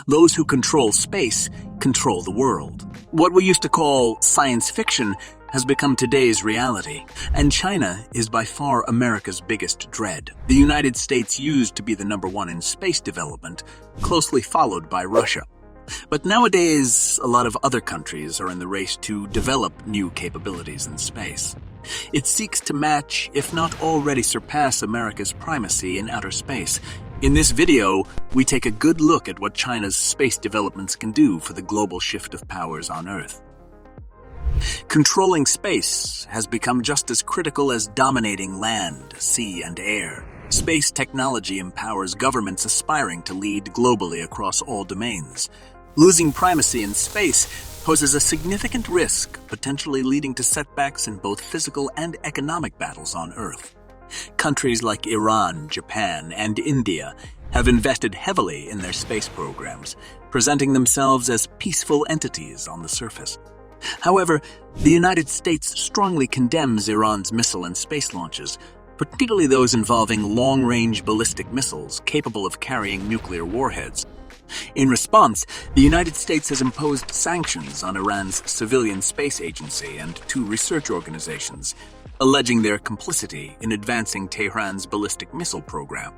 Those who control space control the world. What we used to call science fiction has become today's reality, and China is by far America's biggest dread. The United States used to be the #1 in space development, closely followed by Russia. But nowadays, a lot of other countries are in the race to develop new capabilities in space. It seeks to match, if not already surpass, America's primacy in outer space. In this video, we take a good look at what China's space developments can do for the global shift of powers on Earth. Controlling space has become just as critical as dominating land, sea, and air. Space technology empowers governments aspiring to lead globally across all domains. Losing primacy in space poses a significant risk, potentially leading to setbacks in both physical and economic battles on Earth. Countries like Iran, Japan, and India have invested heavily in their space programs, presenting themselves as peaceful entities on the surface. However, the United States strongly condemns Iran's missile and space launches, particularly those involving long-range ballistic missiles capable of carrying nuclear warheads. In response, the United States has imposed sanctions on Iran's civilian space agency and 2 research organizations, alleging their complicity in advancing Tehran's ballistic missile program.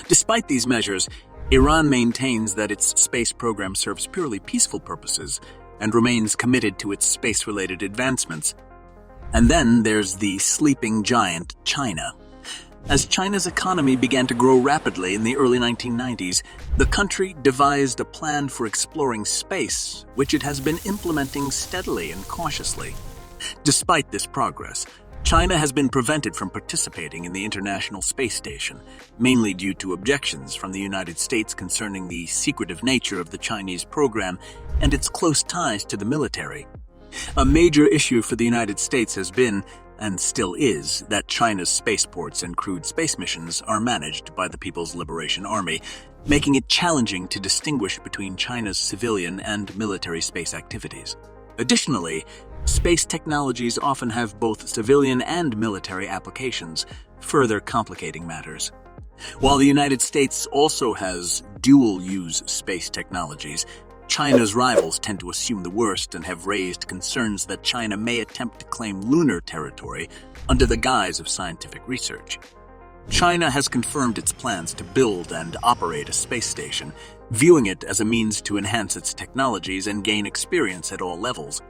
Despite these measures, Iran maintains that its space program serves purely peaceful purposes and remains committed to its space-related advancements. And then there's the sleeping giant, China. As China's economy began to grow rapidly in the early 1990s, the country devised a plan for exploring space, which it has been implementing steadily and cautiously. Despite this progress, China has been prevented from participating in the International Space Station, mainly due to objections from the United States concerning the secretive nature of the Chinese program and its close ties to the military. A major issue for the United States has been, and still is, that China's spaceports and crewed space missions are managed by the People's Liberation Army, making it challenging to distinguish between China's civilian and military space activities. Additionally, space technologies often have both civilian and military applications, further complicating matters. While the United States also has dual-use space technologies, China's rivals tend to assume the worst and have raised concerns that China may attempt to claim lunar territory under the guise of scientific research. China has confirmed its plans to build and operate a space station, viewing it as a means to enhance its technologies and gain experience at all levels.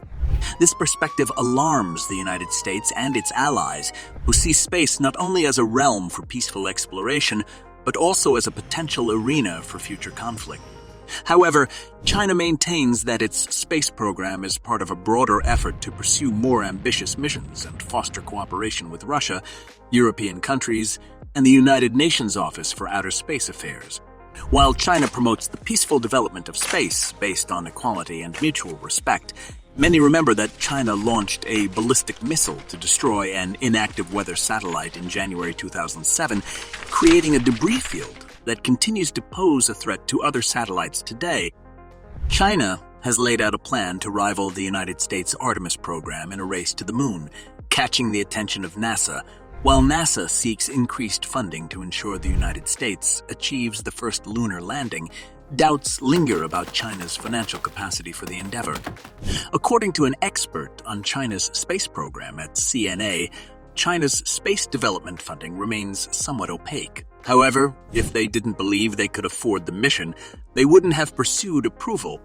This perspective alarms the United States and its allies, who see space not only as a realm for peaceful exploration, but also as a potential arena for future conflict. However, China maintains that its space program is part of a broader effort to pursue more ambitious missions and foster cooperation with Russia, European countries, and the United Nations Office for Outer Space Affairs. While China promotes the peaceful development of space based on equality and mutual respect, many remember that China launched a ballistic missile to destroy an inactive weather satellite in January 2007, creating a debris field that continues to pose a threat to other satellites today. China has laid out a plan to rival the United States Artemis program in a race to the moon, catching the attention of NASA, while NASA seeks increased funding to ensure the United States achieves the first lunar landing. Doubts linger about China's financial capacity for the endeavor. According to an expert on China's space program at CNA, China's space development funding remains somewhat opaque. However, if they didn't believe they could afford the mission, they wouldn't have pursued approval.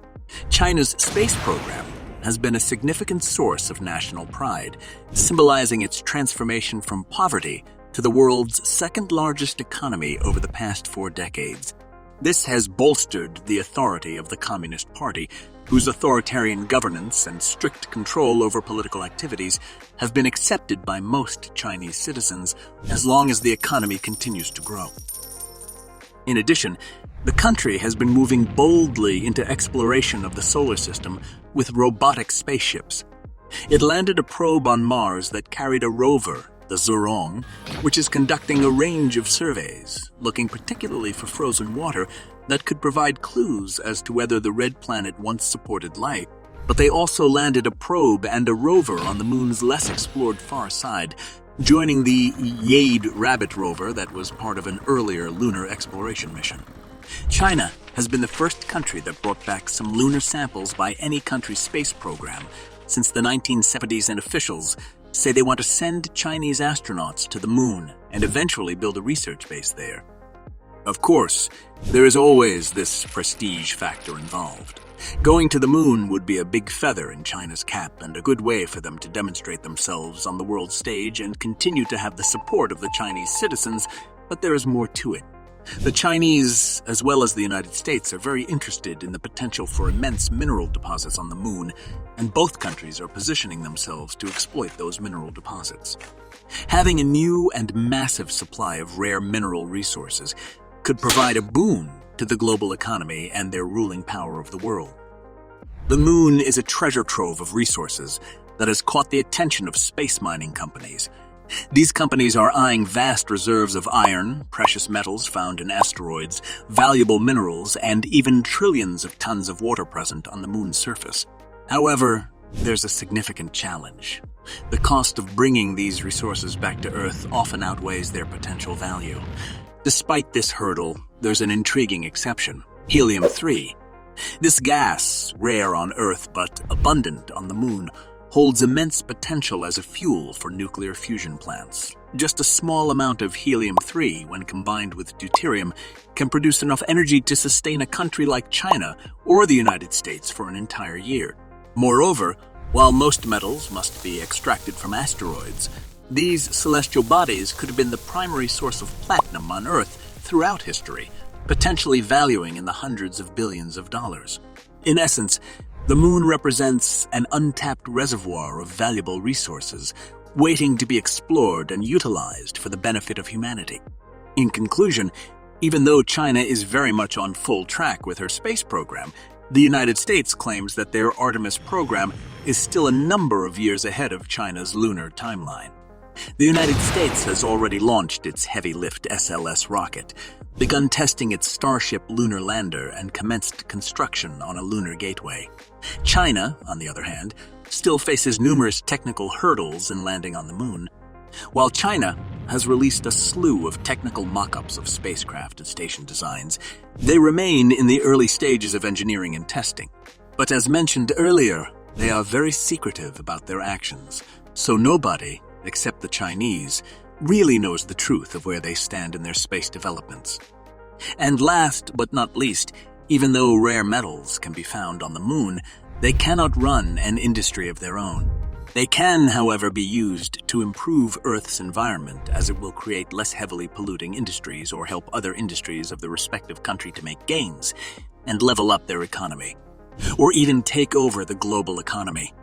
China's space program has been a significant source of national pride, symbolizing its transformation from poverty to the world's second-largest economy over the past 4 decades. This has bolstered the authority of the Communist Party, whose authoritarian governance and strict control over political activities have been accepted by most Chinese citizens as long as the economy continues to grow. In addition, the country has been moving boldly into exploration of the solar system with robotic spaceships. It landed a probe on Mars that carried a rover, the Zhurong, which is conducting a range of surveys, looking particularly for frozen water that could provide clues as to whether the red planet once supported life. But they also landed a probe and a rover on the moon's less explored far side, joining the Jade Rabbit rover that was part of an earlier lunar exploration mission. China has been the first country that brought back some lunar samples by any country's space program since the 1970s, and officials say they want to send Chinese astronauts to the moon and eventually build a research base there. Of course, there is always this prestige factor involved. Going to the moon would be a big feather in China's cap and a good way for them to demonstrate themselves on the world stage and continue to have the support of the Chinese citizens, but there is more to it. The Chinese, as well as the United States, are very interested in the potential for immense mineral deposits on the moon, and both countries are positioning themselves to exploit those mineral deposits. Having a new and massive supply of rare mineral resources could provide a boon to the global economy and their ruling power of the world. The moon is a treasure trove of resources that has caught the attention of space mining companies. These companies are eyeing vast reserves of iron, precious metals found in asteroids, valuable minerals, and even trillions of tons of water present on the moon's surface. However, there's a significant challenge. The cost of bringing these resources back to Earth often outweighs their potential value. Despite this hurdle, there's an intriguing exception: helium-3. This gas, rare on Earth but abundant on the moon, holds immense potential as a fuel for nuclear fusion plants. Just a small amount of helium-3, when combined with deuterium, can produce enough energy to sustain a country like China or the United States for an entire year. Moreover, while most metals must be extracted from asteroids, these celestial bodies could have been the primary source of platinum on Earth throughout history, potentially valuing in the hundreds of billions of dollars. In essence, the moon represents an untapped reservoir of valuable resources, waiting to be explored and utilized for the benefit of humanity. In conclusion, even though China is very much on full track with her space program, the United States claims that their Artemis program is still a number of years ahead of China's lunar timeline. The United States has already launched its heavy-lift SLS rocket, begun testing its Starship lunar lander, and commenced construction on a lunar gateway. China, on the other hand, still faces numerous technical hurdles in landing on the moon. While China has released a slew of technical mock-ups of spacecraft and station designs, they remain in the early stages of engineering and testing. But as mentioned earlier, they are very secretive about their actions, so nobody, except the Chinese, really knows the truth of where they stand in their space developments. And last but not least, even though rare metals can be found on the moon, they cannot run an industry of their own. They can, however, be used to improve Earth's environment, as it will create less heavily polluting industries or help other industries of the respective country to make gains and level up their economy, or even take over the global economy.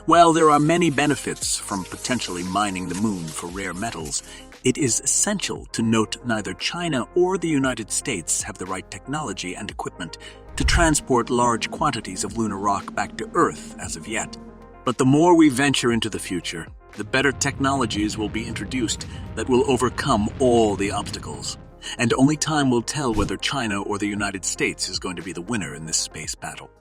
While there are many benefits from potentially mining the moon for rare metals, it is essential to note neither China or the United States have the right technology and equipment to transport large quantities of lunar rock back to Earth as of yet. But the more we venture into the future, the better technologies will be introduced that will overcome all the obstacles. And only time will tell whether China or the United States is going to be the winner in this space battle.